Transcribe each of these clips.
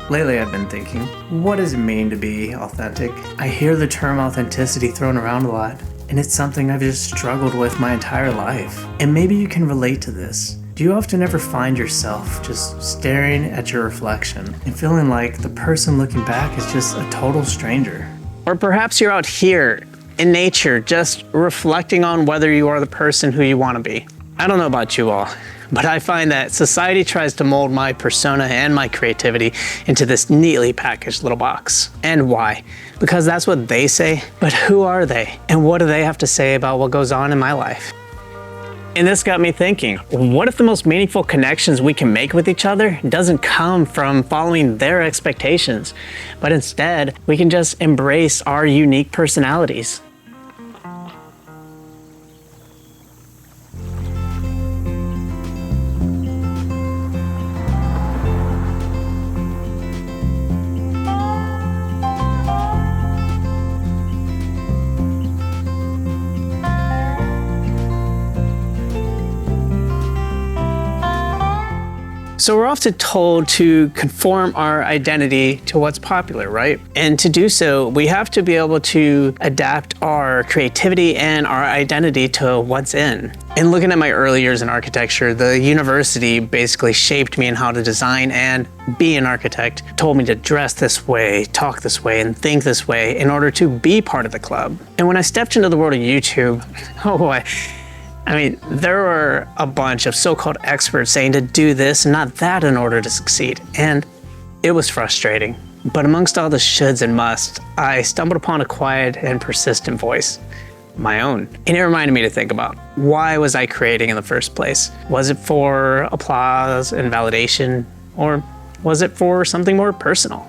Lately I've been thinking, what does it mean to be authentic? I hear the term authenticity thrown around a lot, and it's something I've just struggled with my entire life. And maybe you can relate to this. Do you often ever find yourself just staring at your reflection and feeling like the person looking back is just a total stranger? Or perhaps you're out here in nature just reflecting on whether you are the person who you want to be. I don't know about you all, but I find that society tries to mold my persona and my creativity into this neatly packaged little box. And why? Because that's what they say, but who are they? And what do they have to say about what goes on in my life? And this got me thinking, what if the most meaningful connections we can make with each other doesn't come from following their expectations, but instead we can just embrace our unique personalities? So we're often told to conform our identity to what's popular, right? And to do so, we have to be able to adapt our creativity and our identity to what's in. And looking at my early years in architecture, the university basically shaped me in how to design and be an architect, told me to dress this way, talk this way, and think this way in order to be part of the club. And when I stepped into the world of YouTube, oh boy, there were a bunch of so-called experts saying to do this and not that in order to succeed. And it was frustrating. But amongst all the shoulds and musts, I stumbled upon a quiet and persistent voice, my own. And it reminded me to think about, why was I creating in the first place? Was it for applause and validation? Or was it for something more personal?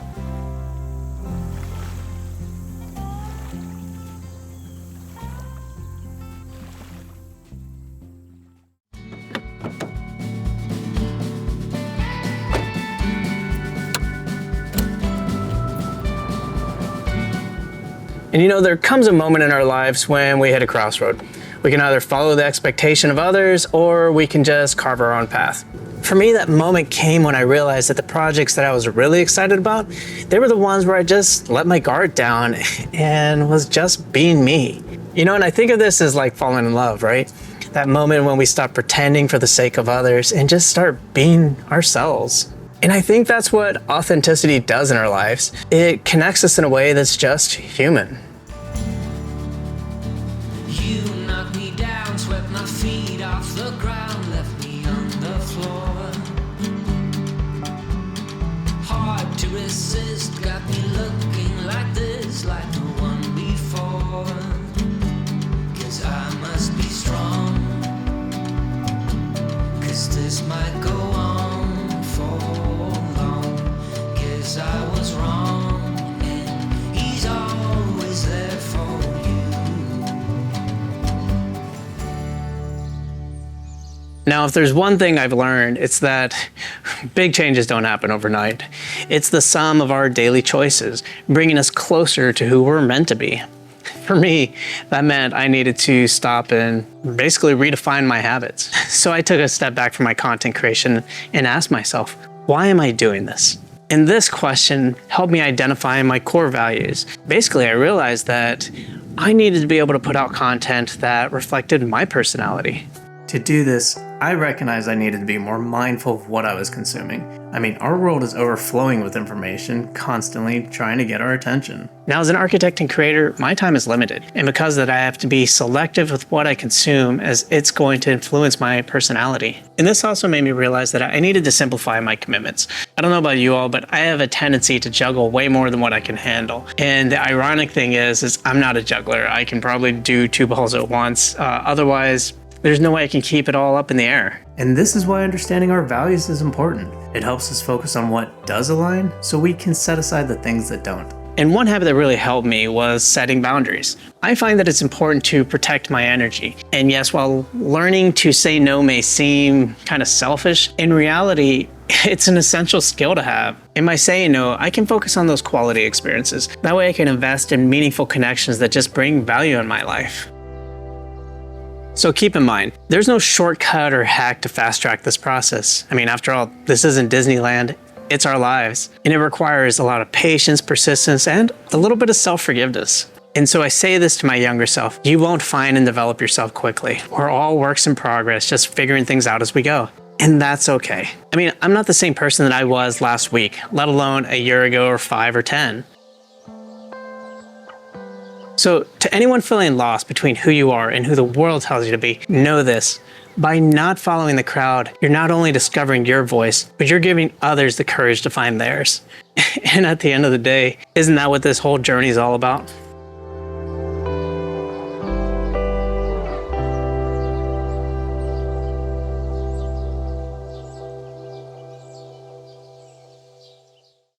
And there comes a moment in our lives when we hit a crossroad. We can either follow the expectation of others, or we can just carve our own path. For me, that moment came when I realized that the projects that I was really excited about, they were the ones where I just let my guard down and was just being me. And I think of this as like falling in love, right? That moment when we stop pretending for the sake of others and just start being ourselves. And I think that's what authenticity does in our lives. It connects us in a way that's just human. You knocked me down, swept my feet off the ground, left me on the floor. Hard to resist, got me looking like this, like no one before. 'Cause I must be strong, 'cause this might go on for I was wrong, and he's always there for you. Now, if there's one thing I've learned, it's that big changes don't happen overnight. It's the sum of our daily choices, bringing us closer to who we're meant to be. For me, that meant I needed to stop and basically redefine my habits. So I took a step back from my content creation and asked myself, why am I doing this? And this question helped me identify my core values. Basically, I realized that I needed to be able to put out content that reflected my personality. To do this, I recognized I needed to be more mindful of what I was consuming. Our world is overflowing with information, constantly trying to get our attention. Now, as an architect and creator, my time is limited. And because of that, I have to be selective with what I consume, as it's going to influence my personality. And this also made me realize that I needed to simplify my commitments. I don't know about you all, but I have a tendency to juggle way more than what I can handle. And the ironic thing is I'm not a juggler. I can probably do two balls at once. Otherwise, there's no way I can keep it all up in the air. And this is why understanding our values is important. It helps us focus on what does align, so we can set aside the things that don't. And one habit that really helped me was setting boundaries. I find that it's important to protect my energy. And yes, while learning to say no may seem kind of selfish, in reality, it's an essential skill to have. In my saying no, I can focus on those quality experiences. That way I can invest in meaningful connections that just bring value in my life. So keep in mind, there's no shortcut or hack to fast track this process. After all, this isn't Disneyland, It's our lives, and it requires a lot of patience, persistence, and a little bit of self-forgiveness. And so I say this to my younger self: you won't find and develop yourself quickly. We're all works in progress, just figuring things out as we go. And that's okay. I mean, I'm not the same person that I was last week, let alone a year ago or 5 or 10. So to anyone feeling lost between who you are and who the world tells you to be, know this: by not following the crowd, you're not only discovering your voice, but you're giving others the courage to find theirs. And at the end of the day, isn't that what this whole journey is all about?